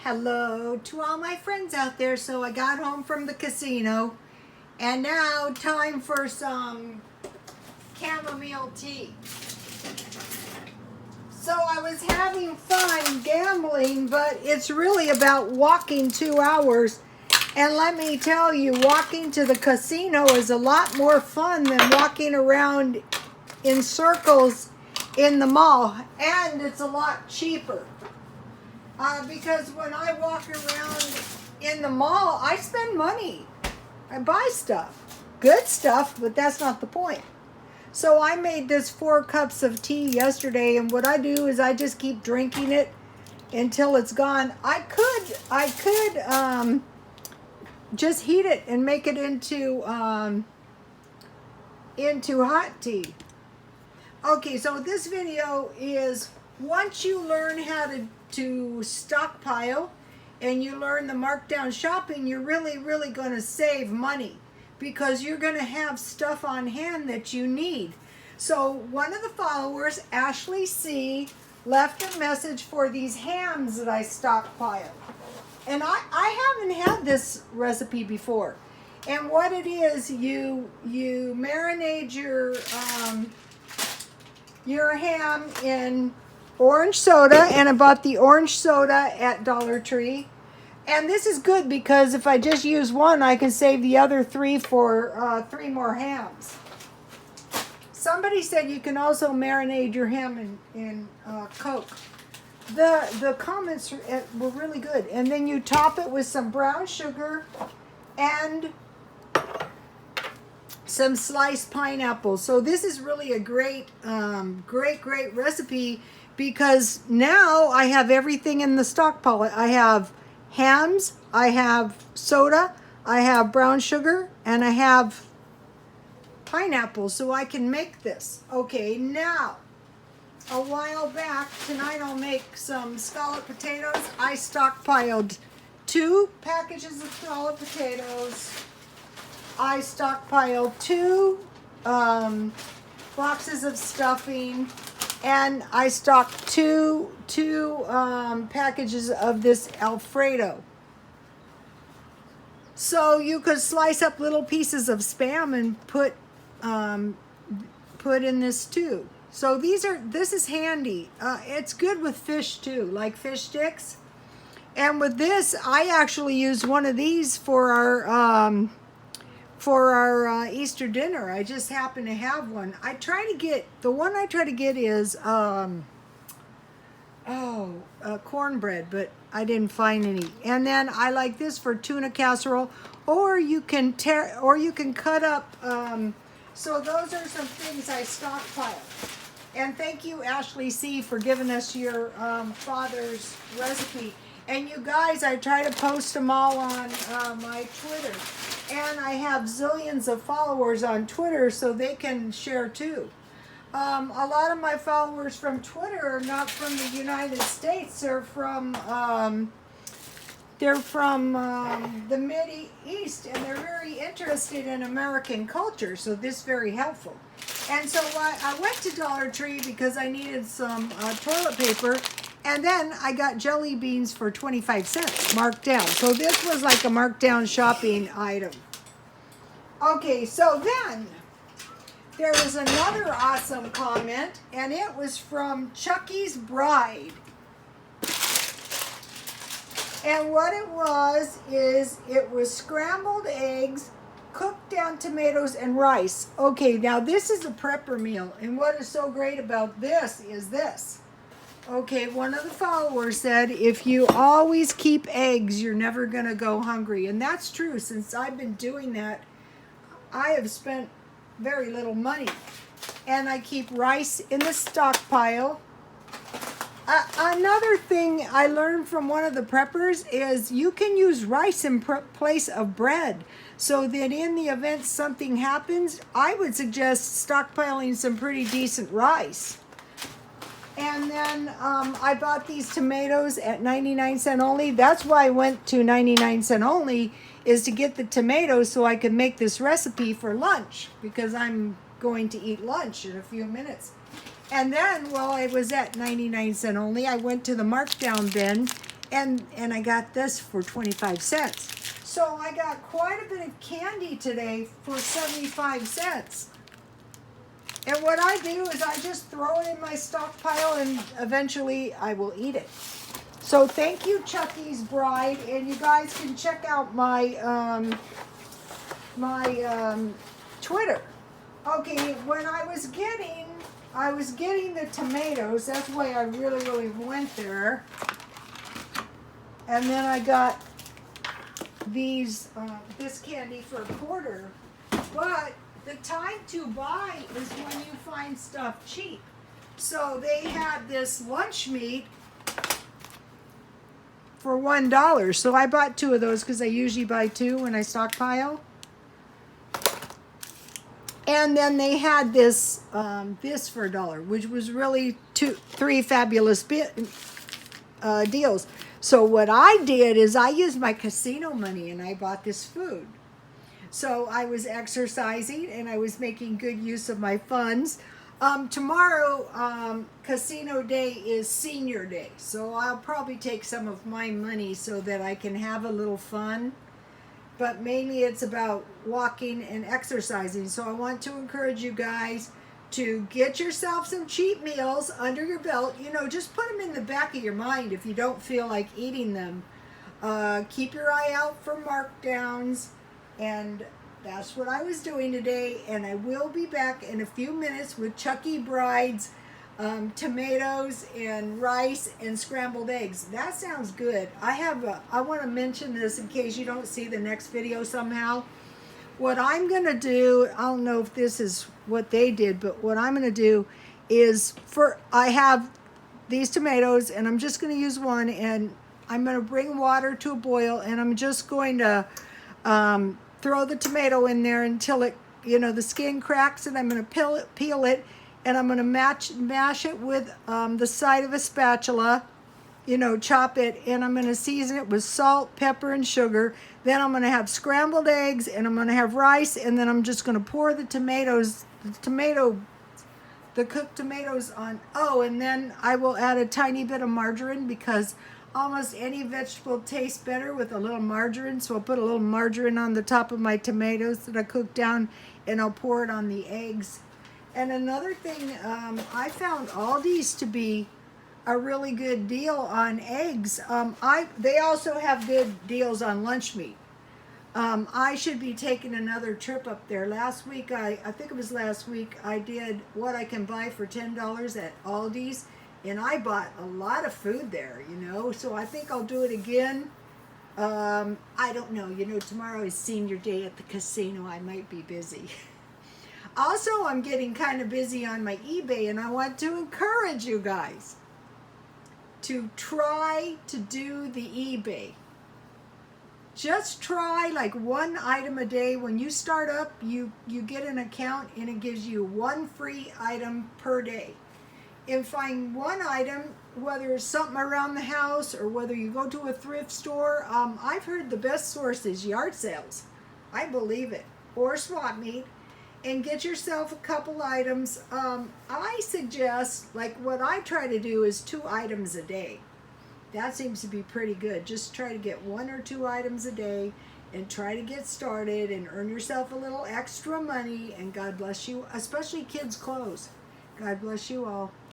Hello to all my friends out there. So I got home from the casino and now time for some chamomile tea. So I was having fun gambling, but it's really about walking 2 hours. And let me tell you, walking to the casino is a lot more fun than walking around in circles in the mall. And it's a lot cheaper. Because when I walk around in the mall, I spend money. I buy stuff. Good stuff, but that's not the point. So I made this 4 cups of tea yesterday, and what I do is I just keep drinking it until it's gone. I could just heat it and make it into hot tea. Okay, so this video is once you learn how to stockpile and you learn the markdown shopping, you're really going to save money because you're going to have stuff on hand that you need. So one of the followers, Ashley C, left a message for these hams that I stockpiled. And I haven't had this recipe before. And what it is, you marinate your ham in orange soda, and I bought the orange soda at Dollar Tree. And this is good because if I just use one, I can save the other 3 for 3 more hams. Somebody said you can also marinate your ham in Coke. The comments were really good. And then you top it with some brown sugar and some sliced pineapple. So this is really a great recipe because now I have everything in the stockpile. I have hams, I have soda, I have brown sugar, and I have pineapple, so I can make this. Okay, now, a while back, tonight I'll make some scalloped potatoes. I stockpiled 2 packages of scalloped potatoes. I stockpiled 2 boxes of stuffing, and I stocked two packages of this Alfredo. So you could slice up little pieces of Spam and put in this too. So this is handy. It's good with fish too, like fish sticks. And with this, I actually used one of these for our Easter dinner. I just happen to have one. The one I try to get is cornbread, but I didn't find any. And then I like this for tuna casserole, or you can cut up. So those are some things I stockpile. And thank you, Ashley C, for giving us your father's recipe. And you guys, I try to post them all on my Twitter. And I have zillions of followers on Twitter, so they can share too. A lot of my followers from Twitter are not from the United States. They're from the Mid-East, and they're very interested in American culture, so this is very helpful. And so I went to Dollar Tree because I needed some toilet paper, and then I got jelly beans for 25 cents, marked down. So this was like a marked down shopping item. Okay, so then there was another awesome comment, and it was from Chucky's Bride. And what it was scrambled eggs, cooked down tomatoes, and rice. Okay, now this is a prepper meal, and what is so great about this is this. Okay, one of the followers said, if you always keep eggs, you're never going to go hungry. And that's true. Since I've been doing that, I have spent very little money. And I keep rice in the stockpile. Another thing I learned from one of the preppers is you can use rice in place of bread. So that in the event something happens, I would suggest stockpiling some pretty decent rice. And then I bought these tomatoes at 99 cents only. That's why I went to 99 cents only, is to get the tomatoes so I could make this recipe for lunch, because I'm going to eat lunch in a few minutes. And then while I was at 99 cents only, I went to the markdown bin and I got this for 25 cents. So I got quite a bit of candy today for 75 cents. And what I do is I just throw it in my stockpile and eventually I will eat it. So thank you, Chucky's Bride, and you guys can check out my Twitter. Okay, when I was getting the tomatoes. That's why I really went there. And then I got these this candy for a quarter. But the time to buy is when you find stuff cheap. So they had this lunch meat for $1. So I bought 2 of those because I usually buy 2 when I stockpile. And then they had this this for $1, which was really 3 fabulous deals. So what I did is I used my casino money and I bought this food. So I was exercising and I was making good use of my funds. Tomorrow, casino day is senior day. So I'll probably take some of my money so that I can have a little fun. But mainly it's about walking and exercising. So I want to encourage you guys to get yourself some cheat meals under your belt. You know, just put them in the back of your mind if you don't feel like eating them. Keep your eye out for markdowns. And that's what I was doing today. And I will be back in a few minutes with Chucky Bride's tomatoes and rice and scrambled eggs. That sounds good. I want to mention this in case you don't see the next video somehow. What I'm going to do, I don't know if this is what they did, but what I'm going to do is I have these tomatoes and I'm just going to use one, and I'm going to bring water to a boil, and I'm just going to throw the tomato in there until it, the skin cracks, and I'm going to peel it, and I'm going to mash it with the side of a spatula, chop it, and I'm going to season it with salt, pepper, and sugar. Then I'm going to have scrambled eggs, and I'm going to have rice, and then I'm just going to pour the cooked tomatoes on. Oh, and then I will add a tiny bit of margarine because almost any vegetable tastes better with a little margarine. So I'll put a little margarine on the top of my tomatoes that I cooked down, and I'll pour it on the eggs. And another thing, I found Aldi's to be a really good deal on eggs. They also have good deals on lunch meat. I should be taking another trip up there. Last week, I think it was last week, I did what I can buy for $10 at Aldi's, and I bought a lot of food there, so I think I'll do it again. I don't know, tomorrow is senior day at the casino. I might be busy. Also, I'm getting kind of busy on my eBay, and I want to encourage you guys to try to do the eBay. Just try like 1 item a day. When you start up, you get an account, and it gives you 1 free item per day. And find 1 item, whether it's something around the house or whether you go to a thrift store. I've heard the best source is yard sales. I believe it. Or swap meet. And get yourself a couple items. I suggest, like what I try to do is 2 items a day. That seems to be pretty good. Just try to get 1 or 2 items a day and try to get started and earn yourself a little extra money. And God bless you, especially kids' clothes. God bless you all.